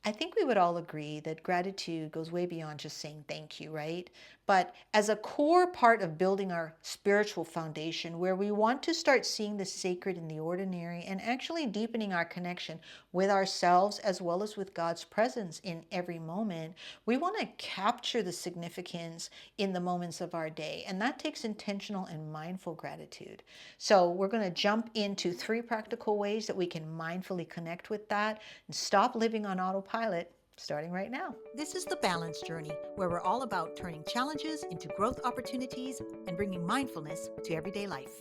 I think we would all agree that gratitude goes way beyond just saying thank you, right? But as a core part of building our spiritual foundation, where we want to start seeing the sacred in the ordinary and actually deepening our connection with ourselves as well as with God's presence in every moment, we want to capture the significance in the moments of our day. And that takes intentional and mindful gratitude. So we're going to jump into 3 practical ways that we can mindfully connect with that and stop living on autopilot starting right now. This is the Balance Journey, where we're all about turning challenges into growth opportunities and bringing mindfulness to everyday life.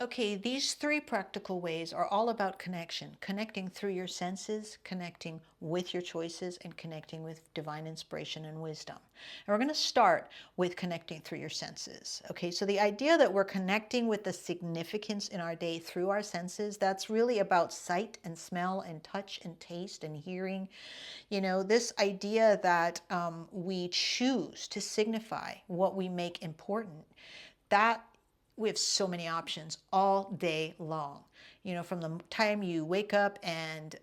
Okay, these 3 practical ways are all about connection, connecting through your senses, connecting with your choices, and connecting with divine inspiration and wisdom. And we're going to start with connecting through your senses. Okay, so the idea that we're connecting with the significance in our day through our senses, that's really about sight and smell and touch and taste and hearing. This idea that we choose to signify what we make important, that we have so many options all day long. From the time you wake up and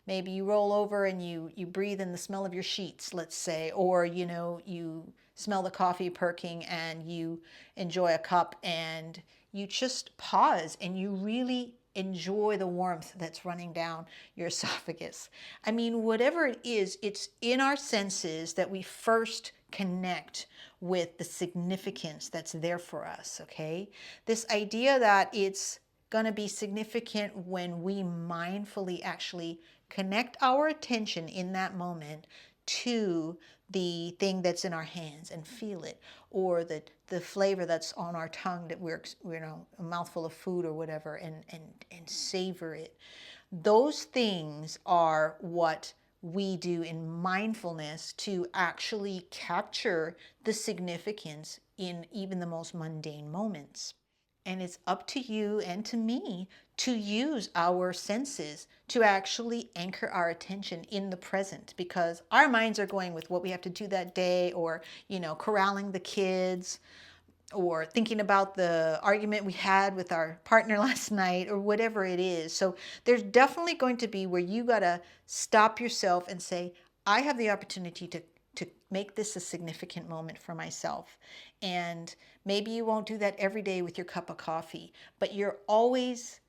maybe you roll over and you breathe in the smell of your sheets, let's say, or you smell the coffee perking and you enjoy a cup and you just pause and you really enjoy the warmth that's running down your esophagus. I mean, whatever it is, it's in our senses that we first connect with the significance that's there for us, okay? This idea that it's going to be significant when we mindfully actually connect our attention in that moment to the thing that's in our hands and feel it, or the flavor that's on our tongue that we're a mouthful of food or whatever, and savor it. Those things are what we do in mindfulness to actually capture the significance in even the most mundane moments. And it's up to you and to me to use our senses to actually anchor our attention in the present, because our minds are going with what we have to do that day, or, corralling the kids, or thinking about the argument we had with our partner last night, or whatever it is. So there's definitely going to be where you got to stop yourself and say, I have the opportunity to make this a significant moment for myself. And maybe you won't do that every day with your cup of coffee, but you're always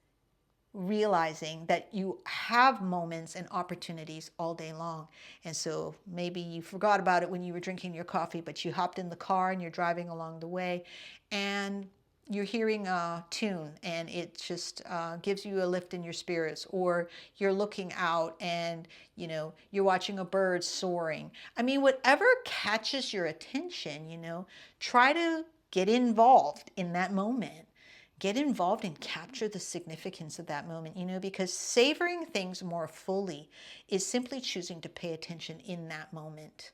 realizing that you have moments and opportunities all day long. And so maybe you forgot about it when you were drinking your coffee, but you hopped in the car and you're driving along the way and you're hearing a tune and it just gives you a lift in your spirits, or you're looking out and you're watching a bird soaring. I mean, whatever catches your attention, try to get involved in that moment. Get involved and capture the significance of that moment, because savoring things more fully is simply choosing to pay attention in that moment.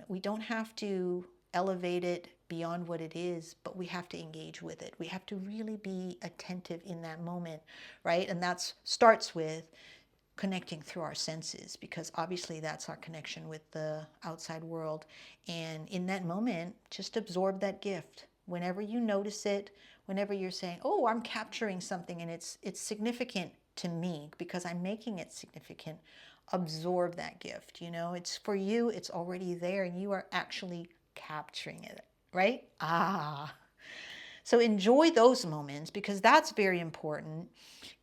We don't have to elevate it beyond what it is, but we have to engage with it. We have to really be attentive in that moment, right? And that starts with connecting through our senses, because obviously that's our connection with the outside world. And in that moment, just absorb that gift. Whenever you notice it, whenever you're saying, oh, I'm capturing something and it's significant to me because I'm making it significant, absorb that gift. It's for you, it's already there, and you are actually capturing it, right? So enjoy those moments, because that's very important.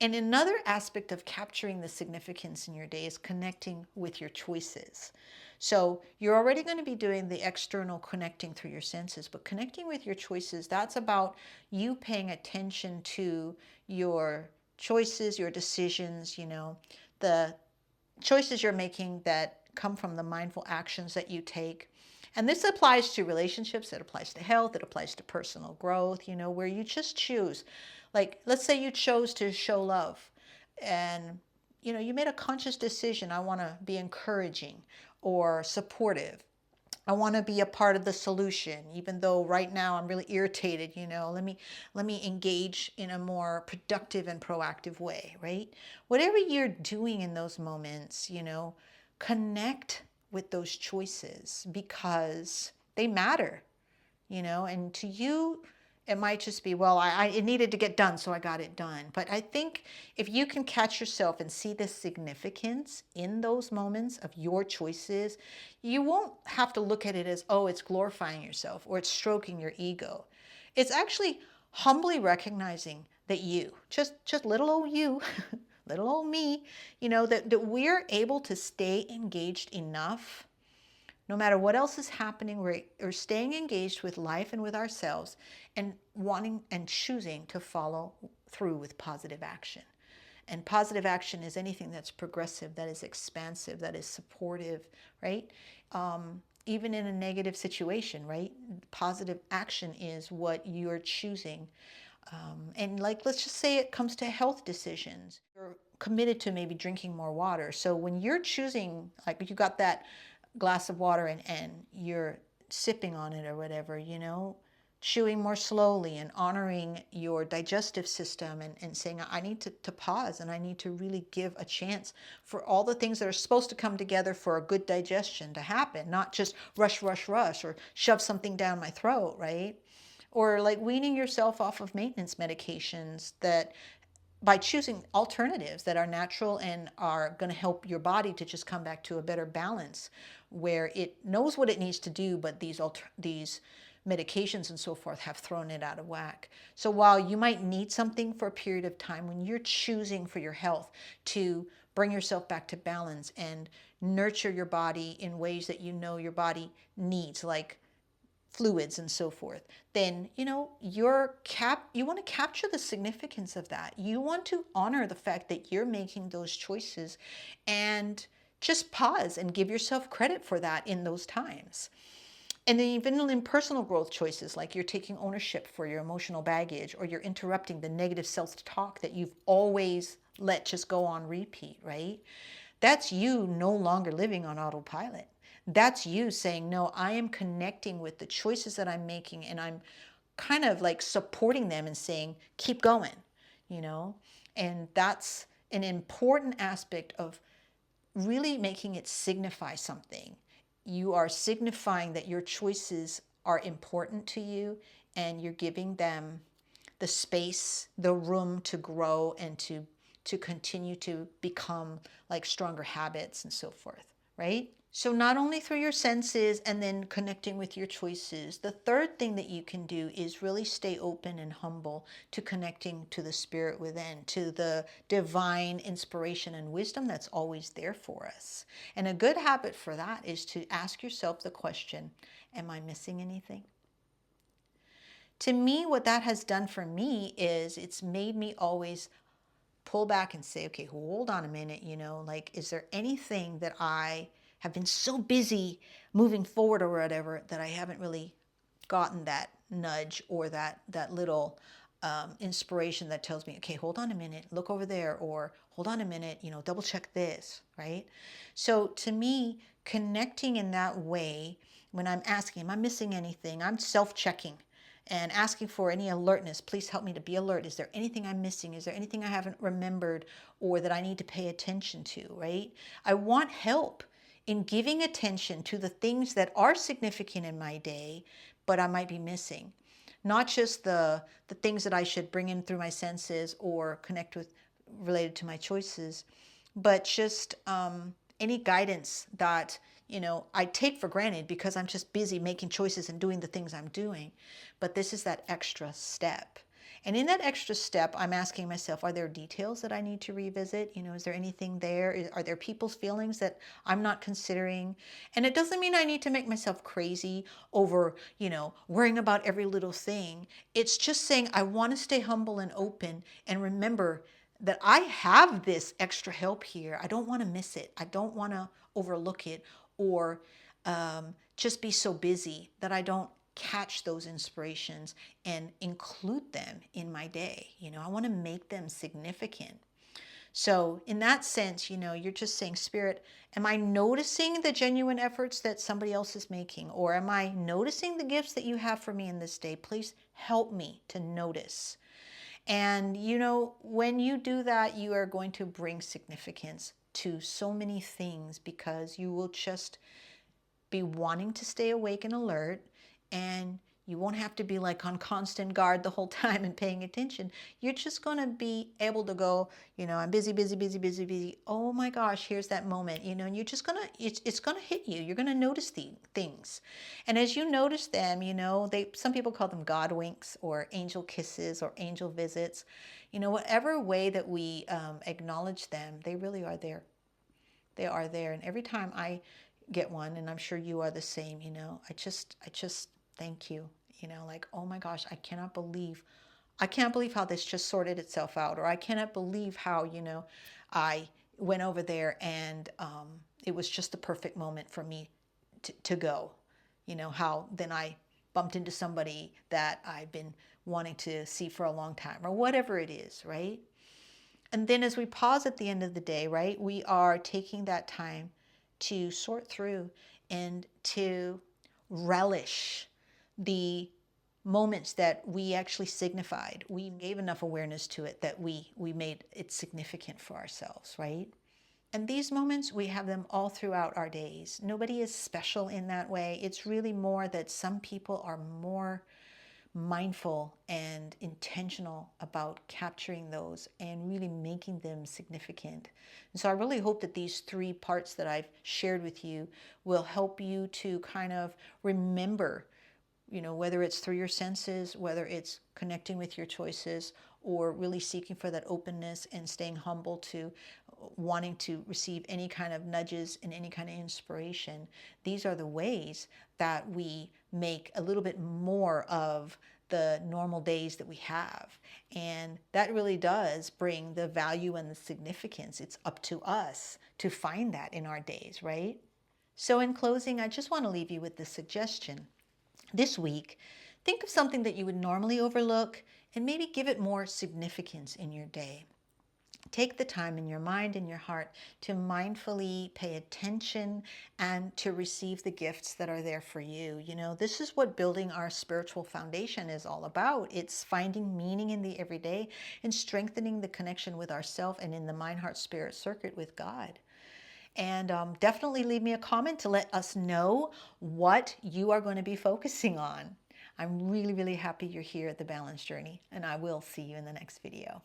And another aspect of capturing the significance in your day is connecting with your choices. So you're already going to be doing the external connecting through your senses, but connecting with your choices, that's about you paying attention to your choices, your decisions, the choices you're making that come from the mindful actions that you take. And this applies to relationships, it applies to health, it applies to personal growth, where you just choose. Like, let's say you chose to show love and, you made a conscious decision. I want to be encouraging or supportive. I want to be a part of the solution, even though right now I'm really irritated. Let me engage in a more productive and proactive way, right? Whatever you're doing in those moments, connect with those choices, because they matter, and to you, It might just be, well, it needed to get done, so I got it done. But I think if you can catch yourself and see the significance in those moments of your choices, you won't have to look at it as, oh, it's glorifying yourself or it's stroking your ego. It's actually humbly recognizing that just little old you, little old me, that we're able to stay engaged enough no matter what else is happening, we're staying engaged with life and with ourselves and wanting and choosing to follow through with positive action. And positive action is anything that's progressive, that is expansive, that is supportive, right? Even in a negative situation, right? Positive action is what you're choosing. And like, let's just say it comes to health decisions. You're committed to maybe drinking more water. So when you're choosing, like you got that glass of water and you're sipping on it or whatever, chewing more slowly and honoring your digestive system and saying, I need to pause and I need to really give a chance for all the things that are supposed to come together for a good digestion to happen, not just rush, rush, rush or shove something down my throat, right? Or like weaning yourself off of maintenance medications that by choosing alternatives that are natural and are going to help your body to just come back to a better balance where it knows what it needs to do, but these medications and so forth have thrown it out of whack. So while you might need something for a period of time, when you're choosing for your health to bring yourself back to balance and nurture your body in ways that you know your body needs, like fluids and so forth, then you want to capture the significance of that. You want to honor the fact that you're making those choices and just pause and give yourself credit for that in those times. And then even in personal growth choices, like you're taking ownership for your emotional baggage or you're interrupting the negative self-talk that you've always let just go on repeat, right? That's you no longer living on autopilot. That's you saying, no, I am connecting with the choices that I'm making and I'm kind of like supporting them and saying, keep going, you know? And that's an important aspect of really making it signify something. You are signifying that your choices are important to you and you're giving them the space, the room to grow and to continue to become like stronger habits and so forth, right? So not only through your senses and then connecting with your choices, the third thing that you can do is really stay open and humble to connecting to the spirit within, to the divine inspiration and wisdom that's always there for us. And a good habit for that is to ask yourself the question, am I missing anything? To me, what that has done for me is it's made me always pull back and say, okay, hold on a minute, like, is there anything that I have been so busy moving forward or whatever that I haven't really gotten that nudge or that little inspiration that tells me, okay, hold on a minute, look over there, or hold on a minute, double check this, right? So to me, connecting in that way, when I'm asking, am I missing anything? I'm self-checking and asking for any alertness. Please help me to be alert. Is there anything I'm missing? Is there anything I haven't remembered or that I need to pay attention to, right? I want help in giving attention to the things that are significant in my day, but I might be missing. Not just the things that I should bring in through my senses or connect with related to my choices, but just any guidance that I take for granted because I'm just busy making choices and doing the things I'm doing. But this is that extra step. And in that extra step, I'm asking myself, are there details that I need to revisit? Is there anything there? Are there people's feelings that I'm not considering? And it doesn't mean I need to make myself crazy over, worrying about every little thing. It's just saying I want to stay humble and open and remember that I have this extra help here. I don't want to miss it. I don't want to overlook it or just be so busy that I don't catch those inspirations and include them in my day. I want to make them significant. So in that sense, you're just saying, Spirit, am I noticing the genuine efforts that somebody else is making? Or am I noticing the gifts that you have for me in this day? Please help me to notice. And when you do that, you are going to bring significance to so many things because you will just be wanting to stay awake and alert, and You won't have to be like on constant guard the whole time and paying attention. You're just going to be able to go, I'm busy, busy, busy, busy, busy. Oh my gosh, here's that moment, and you're just going to, it's going to hit you. You're going to notice the things. And as you notice them, some people call them God winks or angel kisses or angel visits. Whatever way that we acknowledge them, they really are there. They are there. And every time I get one, and I'm sure you are the same, I just thank you, like, oh my gosh, I can't believe how this just sorted itself out, or I cannot believe how, I went over there and it was just the perfect moment for me to go. How then I bumped into somebody that I've been wanting to see for a long time, or whatever it is, right? And then as we pause at the end of the day, right, we are taking that time to sort through and to relish the moments that we actually signified. We gave enough awareness to it that we made it significant for ourselves, right? And these moments, we have them all throughout our days. Nobody is special in that way. It's really more that some people are more mindful and intentional about capturing those and really making them significant. And so I really hope that these three parts that I've shared with you will help you to kind of remember, whether it's through your senses, whether it's connecting with your choices, or really seeking for that openness and staying humble to wanting to receive any kind of nudges and any kind of inspiration. These are the ways that we make a little bit more of the normal days that we have. And that really does bring the value and the significance. It's up to us to find that in our days, right? So in closing, I just want to leave you with this suggestion. This week, think of something that you would normally overlook and maybe give it more significance in your day. Take the time in your mind and your heart to mindfully pay attention and to receive the gifts that are there for you. This is what building our spiritual foundation is all about. It's finding meaning in the everyday and strengthening the connection with ourself and in the mind, heart, spirit circuit with God. And definitely leave me a comment to let us know what you are going to be focusing on. I'm really, really happy you're here at the Balance Journey, and I will see you in the next video.